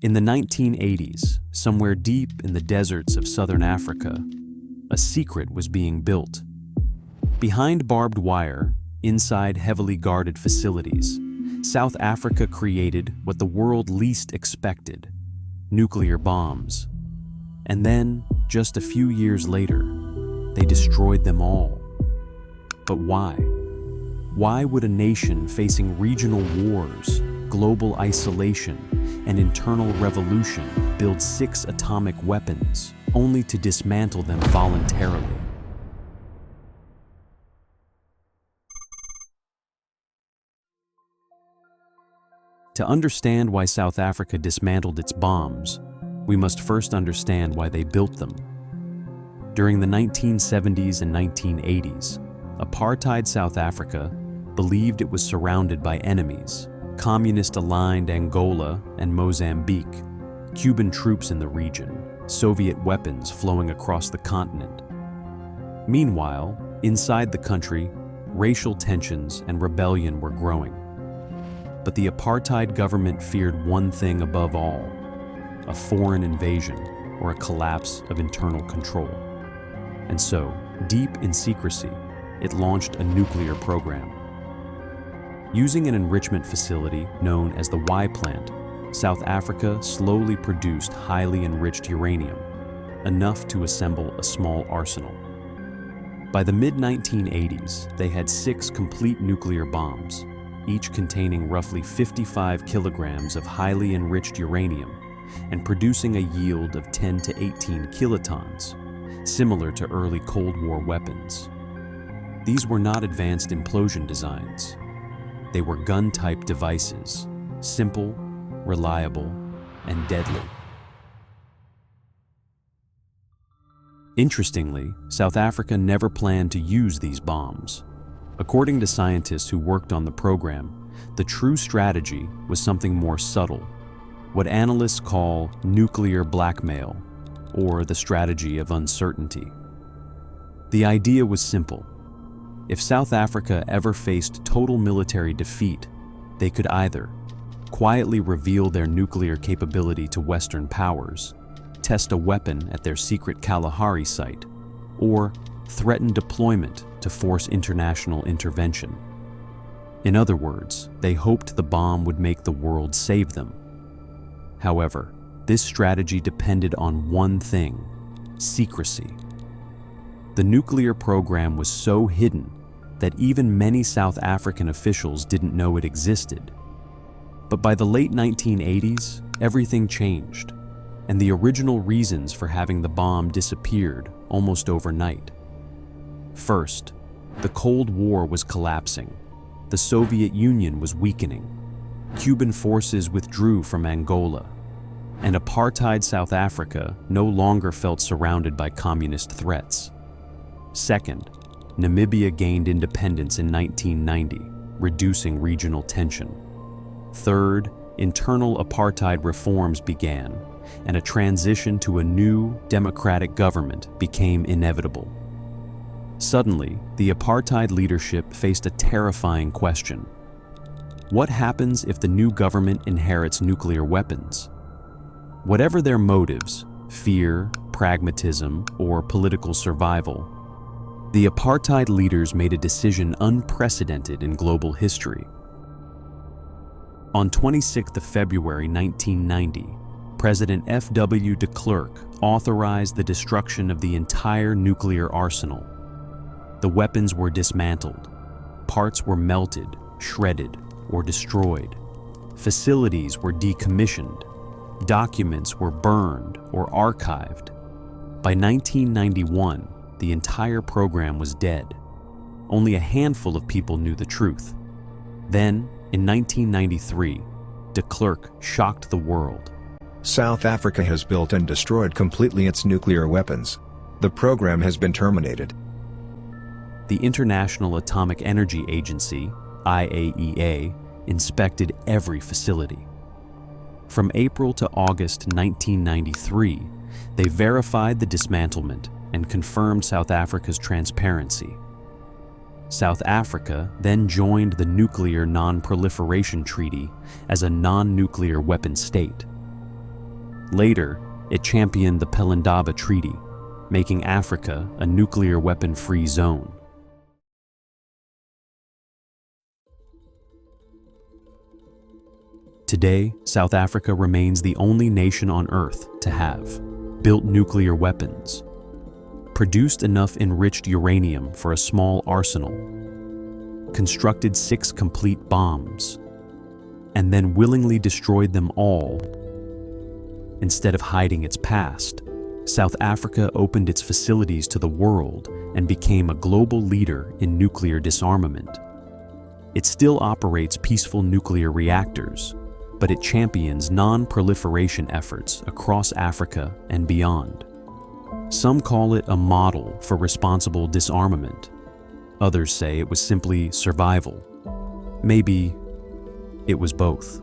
In the 1980s, somewhere deep in the deserts of southern Africa, a secret was being built. Behind barbed wire, inside heavily guarded facilities, South Africa created what the world least expected: nuclear bombs. And then, just a few years later, they destroyed them all. But why? Why would a nation facing regional wars, global isolation, and internal revolution build 6 atomic weapons, only to dismantle them voluntarily? To understand why South Africa dismantled its bombs, we must first understand why they built them. During the 1970s and 1980s, apartheid South Africa believed it was surrounded by enemies: communist-aligned Angola and Mozambique, Cuban troops in the region, Soviet weapons flowing across the continent. Meanwhile, inside the country, racial tensions and rebellion were growing. But the apartheid government feared one thing above all: a foreign invasion or a collapse of internal control. And so, deep in secrecy, it launched a nuclear program. Using an enrichment facility known as the Y plant, South Africa slowly produced highly enriched uranium, enough to assemble a small arsenal. By the mid-1980s, they had 6 complete nuclear bombs, each containing roughly 55 kilograms of highly enriched uranium and producing a yield of 10 to 18 kilotons, similar to early Cold War weapons. These were not advanced implosion designs. They were gun-type devices, simple, reliable, and deadly. Interestingly, South Africa never planned to use these bombs. According to scientists who worked on the program, the true strategy was something more subtle, what analysts call nuclear blackmail, or the strategy of uncertainty. The idea was simple. If South Africa ever faced total military defeat, they could either quietly reveal their nuclear capability to Western powers, test a weapon at their secret Kalahari site, or threaten deployment to force international intervention. In other words, they hoped the bomb would make the world save them. However, this strategy depended on one thing: secrecy. The nuclear program was so hidden that even many South African officials didn't know it existed. But by the late 1980s, everything changed, and the original reasons for having the bomb disappeared almost overnight. First, the Cold War was collapsing. The Soviet Union was weakening. Cuban forces withdrew from Angola, and apartheid South Africa no longer felt surrounded by communist threats. Second, Namibia gained independence in 1990, reducing regional tension. Third, internal apartheid reforms began, and a transition to a new, democratic government became inevitable. Suddenly, the apartheid leadership faced a terrifying question. What happens if the new government inherits nuclear weapons? Whatever their motives, fear, pragmatism, or political survival, the apartheid leaders made a decision unprecedented in global history. On 26 February 1990, President F.W. de Klerk authorized the destruction of the entire nuclear arsenal. The weapons were dismantled. Parts were melted, shredded, or destroyed. Facilities were decommissioned. Documents were burned or archived. By 1991, the entire program was dead. Only a handful of people knew the truth. Then, in 1993, de Klerk shocked the world. South Africa has built and destroyed completely its nuclear weapons. The program has been terminated. The International Atomic Energy Agency, IAEA, inspected every facility. From April to August 1993, they verified the dismantlement and confirmed South Africa's transparency. South Africa then joined the Nuclear Non-Proliferation Treaty as a non-nuclear weapon state. Later, it championed the Pelindaba Treaty, making Africa a nuclear weapon-free zone. Today, South Africa remains the only nation on Earth to have built nuclear weapons, produced enough enriched uranium for a small arsenal, constructed 6 complete bombs, and then willingly destroyed them all. Instead of hiding its past, South Africa opened its facilities to the world and became a global leader in nuclear disarmament. It still operates peaceful nuclear reactors, but it champions non-proliferation efforts across Africa and beyond. Some call it a model for responsible disarmament. Others say it was simply survival. Maybe it was both.